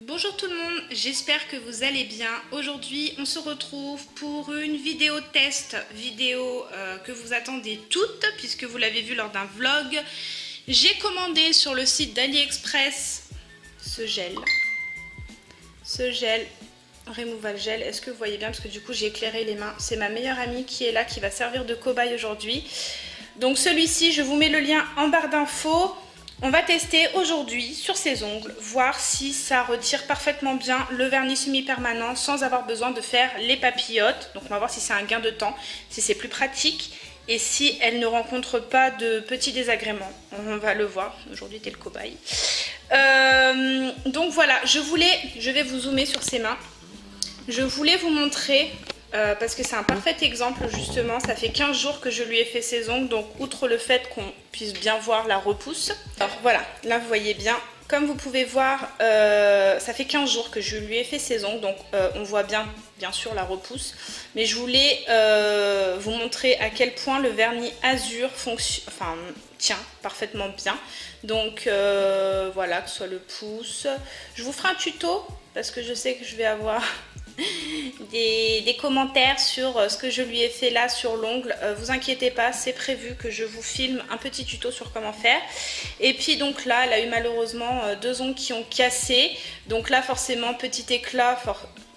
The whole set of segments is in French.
Bonjour tout le monde, j'espère que vous allez bien. Aujourd'hui, on se retrouve pour une vidéo test, que vous attendez toutes puisque vous l'avez vu lors d'un vlog. J'ai commandé sur le site d'AliExpress ce gel Removal Gel. Est-ce que vous voyez bien? Parce que du coup j'ai éclairé les mains. C'est ma meilleure amie qui est là, qui va servir de cobaye aujourd'hui. Donc celui-ci, je vous mets le lien en barre d'infos. On va tester aujourd'hui sur ses ongles, voir si ça retire parfaitement bien le vernis semi-permanent sans avoir besoin de faire les papillotes. Donc on va voir si c'est un gain de temps, si c'est plus pratique et si elle ne rencontre pas de petits désagréments. On va le voir, aujourd'hui t'es le cobaye. Donc voilà, je vais vous zoomer sur ses mains. Je voulais vous montrer... parce que c'est un parfait exemple justement, ça fait 15 jours que je lui ai fait ses ongles, donc outre le fait qu'on puisse bien voir la repousse. Alors voilà, là vous voyez bien, comme vous pouvez voir, ça fait 15 jours que je lui ai fait ses ongles, donc on voit bien sûr la repousse. Mais je voulais vous montrer à quel point le vernis Azur tient parfaitement bien. Donc voilà, que ce soit le pouce. Je vous ferai un tuto parce que je sais que je vais avoir... des commentaires sur ce que je lui ai fait là sur l'ongle. Vous inquiétez pas, c'est prévu que je vous filme un petit tuto sur comment faire. Et puis donc là, elle a eu malheureusement deux ongles qui ont cassé. Donc là forcément petit éclat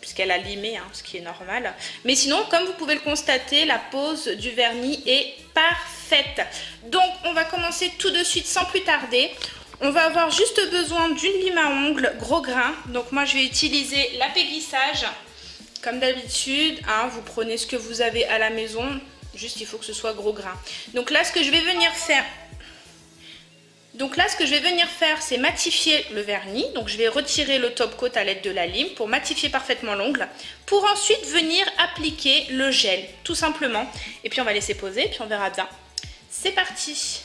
puisqu'elle a limé, ce qui est normal. Mais sinon, comme vous pouvez le constater, la pose du vernis est parfaite. Donc on va commencer tout de suite sans plus tarder. On va avoir juste besoin d'une lime à ongles gros grain. Donc moi je vais utiliser l'apaiglissage. Comme d'habitude, vous prenez ce que vous avez à la maison. Juste il faut que ce soit gros grain. Donc là ce que je vais venir faire, c'est matifier le vernis. Donc je vais retirer le top coat à l'aide de la lime pour matifier parfaitement l'ongle. Pour ensuite venir appliquer le gel, tout simplement. Et puis on va laisser poser, puis on verra bien. C'est parti!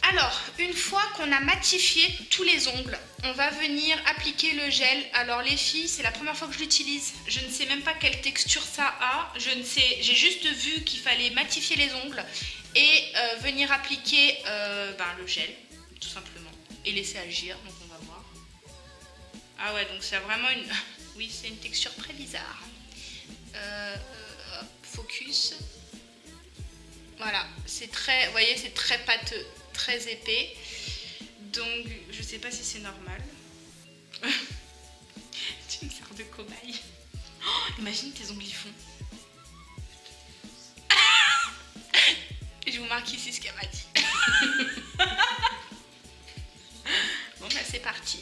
Alors, une fois qu'on a matifié tous les ongles, on va venir appliquer le gel. Alors les filles, c'est la première fois que je l'utilise. Je ne sais même pas quelle texture ça a. J'ai juste vu qu'il fallait matifier les ongles et venir appliquer le gel, tout simplement. Et laisser agir, donc on va voir. Ah ouais, donc c'est vraiment une... Oui, c'est une texture très bizarre. Focus. Voilà, c'est très... Vous voyez, c'est très pâteux. Très épais, donc je sais pas si c'est normal. Tu me sers de cobaye. Oh, imagine tes ongles y font. Je vous marque ici ce qu'elle m'a dit. Bon bah c'est parti.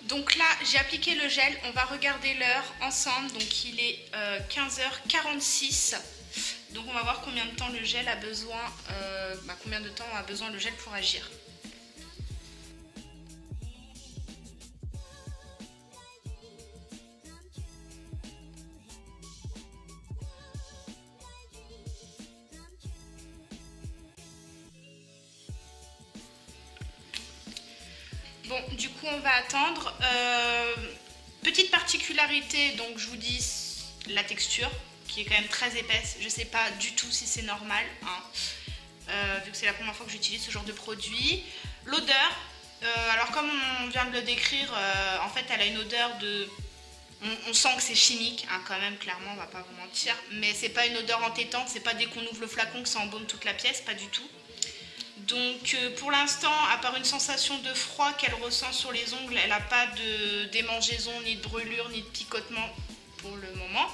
Donc là, j'ai appliqué le gel, on va regarder l'heure ensemble, donc il est 15h46. Donc on va voir combien de temps le gel a besoin, combien de temps a besoin le gel pour agir. Bon, du coup, on va attendre. Petite particularité, donc je vous dis la texture, qui est quand même très épaisse. Je ne sais pas du tout si c'est normal, vu que c'est la première fois que j'utilise ce genre de produit. L'odeur, alors comme on vient de le décrire, en fait, elle a une odeur de... On sent que c'est chimique, quand même, clairement, on va pas vous mentir. Mais c'est pas une odeur entêtante, c'est pas dès qu'on ouvre le flacon que ça embaume toute la pièce, pas du tout. Donc pour l'instant, à part une sensation de froid qu'elle ressent sur les ongles, elle n'a pas de démangeaison, ni de brûlure, ni de picotement pour le moment.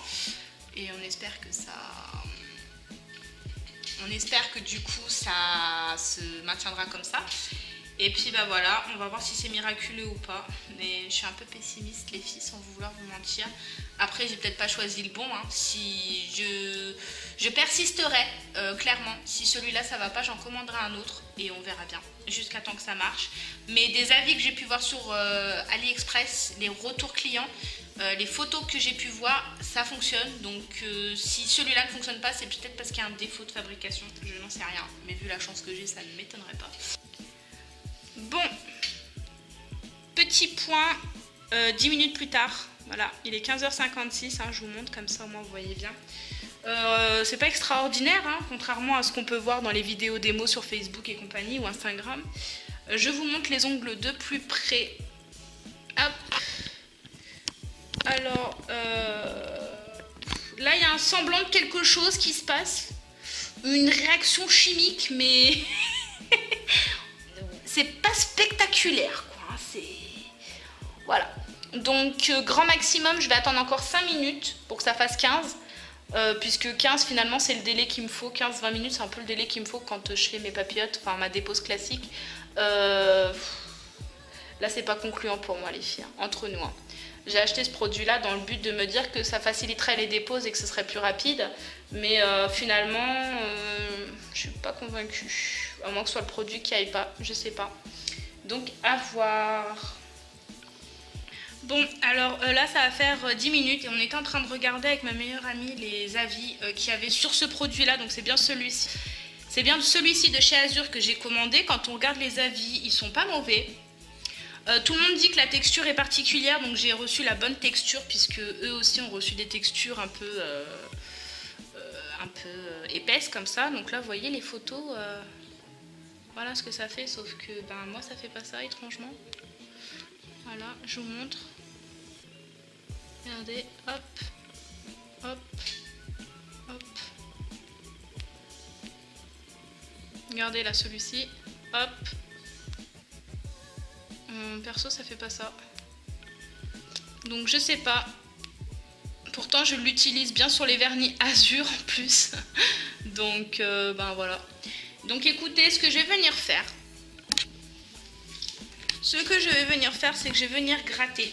Et on espère que ça On espère que du coup ça se maintiendra comme ça. Et puis bah voilà, on va voir si c'est miraculeux ou pas. Mais je suis un peu pessimiste les filles, sans vouloir vous mentir. Après j'ai peut-être pas choisi le bon, hein. Si je persisterai, clairement. Si celui-là ça va pas, j'en commanderai un autre et on verra bien, jusqu'à temps que ça marche. Mais des avis que j'ai pu voir sur AliExpress, les retours clients, les photos que j'ai pu voir, ça fonctionne. Donc si celui-là ne fonctionne pas, c'est peut-être parce qu'il y a un défaut de fabrication. Je n'en sais rien, mais vu la chance que j'ai, ça ne m'étonnerait pas. Bon, petit point, 10 minutes plus tard, voilà, il est 15h56, hein, je vous montre comme ça au moins vous voyez bien. C'est pas extraordinaire, hein, contrairement à ce qu'on peut voir dans les vidéos démos sur Facebook et compagnie ou Instagram. Je vous montre les ongles de plus près. Hop. Alors, là il y a un semblant de quelque chose qui se passe, une réaction chimique, mais c'est pas spectaculaire, quoi. C'est... Voilà. Donc, grand maximum, je vais attendre encore 5 minutes pour que ça fasse 15. Puisque 15, finalement, c'est le délai qu'il me faut. 15-20 minutes, c'est un peu le délai qu'il me faut quand je fais mes papillotes, enfin ma dépose classique. Là, c'est pas concluant pour moi, les filles, hein, entre nous. Hein. J'ai acheté ce produit-là dans le but de me dire que ça faciliterait les déposes et que ce serait plus rapide. Mais finalement, je suis pas convaincue. À moins que ce soit le produit qui aille pas, je sais pas. Donc à voir. Bon, alors là ça va faire 10 minutes et on était en train de regarder avec ma meilleure amie les avis qu'il y avait sur ce produit-là. Donc c'est bien celui-ci. C'est bien celui-ci de chez Azur que j'ai commandé. Quand on regarde les avis, ils sont pas mauvais. Tout le monde dit que la texture est particulière, donc j'ai reçu la bonne texture puisque eux aussi ont reçu des textures un peu épaisses comme ça. Donc là vous voyez les photos. Voilà ce que ça fait, sauf que ben, moi ça fait pas ça étrangement. Voilà, je vous montre. Regardez, hop, hop, hop. Regardez là celui-ci, hop. Perso ça fait pas ça. Donc je sais pas. Pourtant je l'utilise bien sur les vernis Azur en plus. Donc ben voilà. Donc écoutez, ce que je vais venir faire, c'est que je vais venir gratter,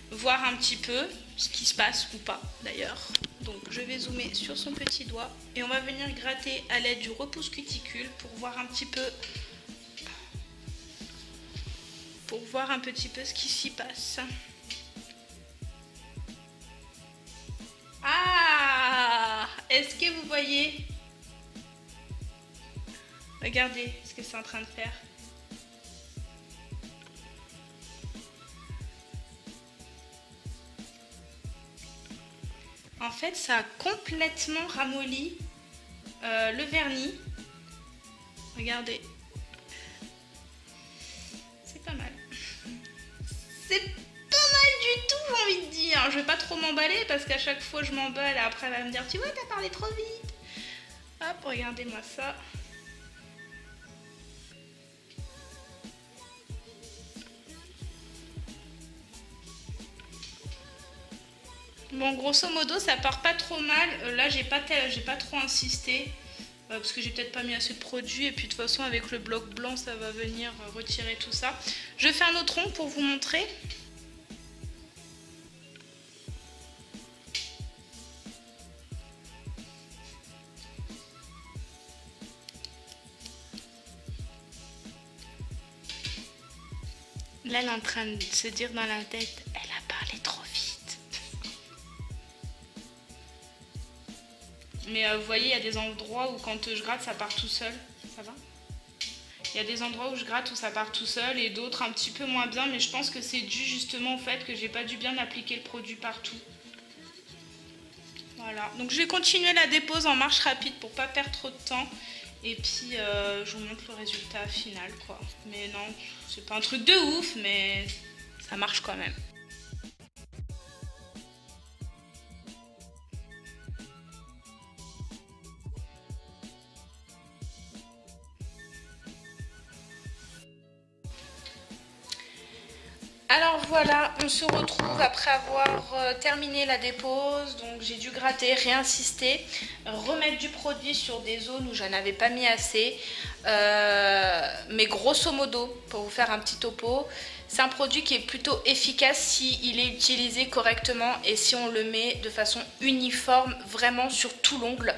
voir un petit peu ce qui se passe ou pas d'ailleurs. Donc je vais zoomer sur son petit doigt et on va venir gratter à l'aide du repousse cuticule pour voir un petit peu, ce qui s'y passe. Ah, est-ce que vous voyez? Regardez ce que c'est en train de faire. En fait, ça a complètement ramolli le vernis. Regardez. C'est pas mal. C'est pas mal du tout, j'ai envie de dire. Je vais pas trop m'emballer parce qu'à chaque fois je m'emballe et après elle va me dire « Tu vois, t'as parlé trop vite !» Hop, regardez-moi ça. Bon, grosso modo, ça part pas trop mal. Là, j'ai pas trop insisté parce que j'ai peut-être pas mis assez de produit. Et puis, de toute façon, avec le bloc blanc, ça va venir retirer tout ça. Je fais un autre rond pour vous montrer. Là, elle est en train de se dire dans la tête, elle a parlé trop vite. Mais vous voyez, il y a des endroits où quand je gratte, ça part tout seul. Ça va? Il y a des endroits où je gratte où ça part tout seul et d'autres un petit peu moins bien. Mais je pense que c'est dû justement au fait que j'ai pas dû bien appliquer le produit partout. Voilà. Donc je vais continuer la dépose en marche rapide pour pas perdre trop de temps. Et puis je vous montre le résultat final, quoi. Mais non, c'est pas un truc de ouf, mais ça marche quand même. Alors voilà, on se retrouve après avoir terminé la dépose. Donc j'ai dû gratter, réinsister, remettre du produit sur des zones où j'en avais pas mis assez. Mais grosso modo, pour vous faire un petit topo, c'est un produit qui est plutôt efficace s'il est utilisé correctement et si on le met de façon uniforme vraiment sur tout l'ongle.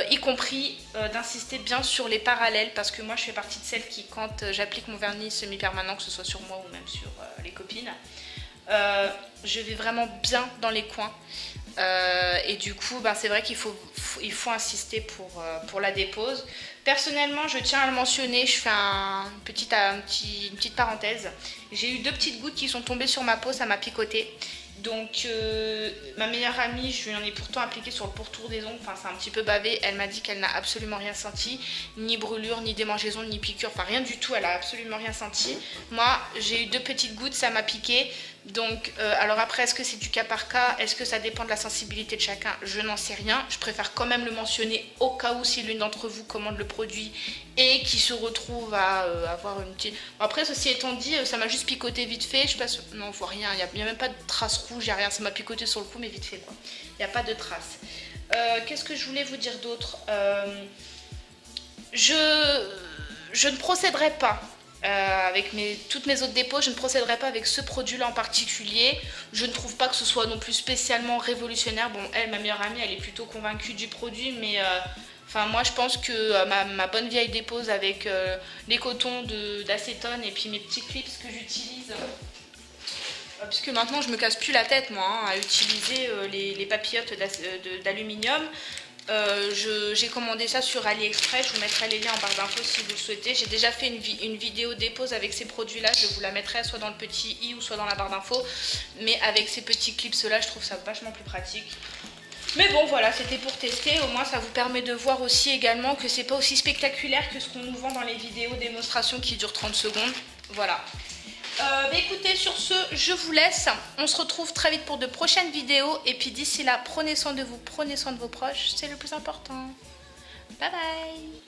Y compris d'insister bien sur les parallèles, parce que moi je fais partie de celles qui, quand j'applique mon vernis semi-permanent, que ce soit sur moi ou même sur les copines, je vais vraiment bien dans les coins et du coup c'est vrai qu'il faut insister pour la dépose. Personnellement, je tiens à le mentionner, je fais une petite parenthèse. J'ai eu 2 petites gouttes qui sont tombées sur ma peau, ça m'a picoté. Donc ma meilleure amie, je lui en ai pourtant appliqué sur le pourtour des ongles, enfin c'est un petit peu bavé, elle m'a dit qu'elle n'a absolument rien senti, ni brûlure, ni démangeaison, ni piqûre, enfin rien du tout, elle a absolument rien senti. Moi j'ai eu 2 petites gouttes, ça m'a piqué, donc alors après est-ce que c'est du cas par cas, est-ce que ça dépend de la sensibilité de chacun, je n'en sais rien, je préfère quand même le mentionner au cas où si l'une d'entre vous commande le produit et qui se retrouve à avoir une petite... Après ceci étant dit, ça m'a juste picoté vite fait, je passe... Non, on voit rien, il n'y a même pas de traces rouges, il n'y a rien, ça m'a picoté sur le cou mais vite fait quoi, il n'y a pas de traces. Qu'est-ce que je voulais vous dire d'autre? Je ne procéderai pas avec toutes mes autres dépôts, je ne procéderai pas avec ce produit là en particulier. Je ne trouve pas que ce soit non plus spécialement révolutionnaire. Bon, elle, ma meilleure amie, elle est plutôt convaincue du produit, mais enfin moi je pense que ma bonne vieille dépose avec les cotons d'acétone et puis mes petits clips que j'utilise, puisque maintenant je me casse plus la tête moi à utiliser les papillotes d'aluminium. J'ai commandé ça sur AliExpress, je vous mettrai les liens en barre d'infos si vous le souhaitez. J'ai déjà fait une vidéo dépose avec ces produits là, je vous la mettrai soit dans le petit i ou soit dans la barre d'infos. Mais avec ces petits clips là, je trouve ça vachement plus pratique. Mais bon voilà, c'était pour tester, au moins ça vous permet de voir aussi également que c'est pas aussi spectaculaire que ce qu'on nous vend dans les vidéos démonstrations qui durent 30 secondes. Voilà. Écoutez, sur ce, je vous laisse. On se retrouve très vite pour de prochaines vidéos. Et puis d'ici là, prenez soin de vous, prenez soin de vos proches. C'est le plus important. Bye bye.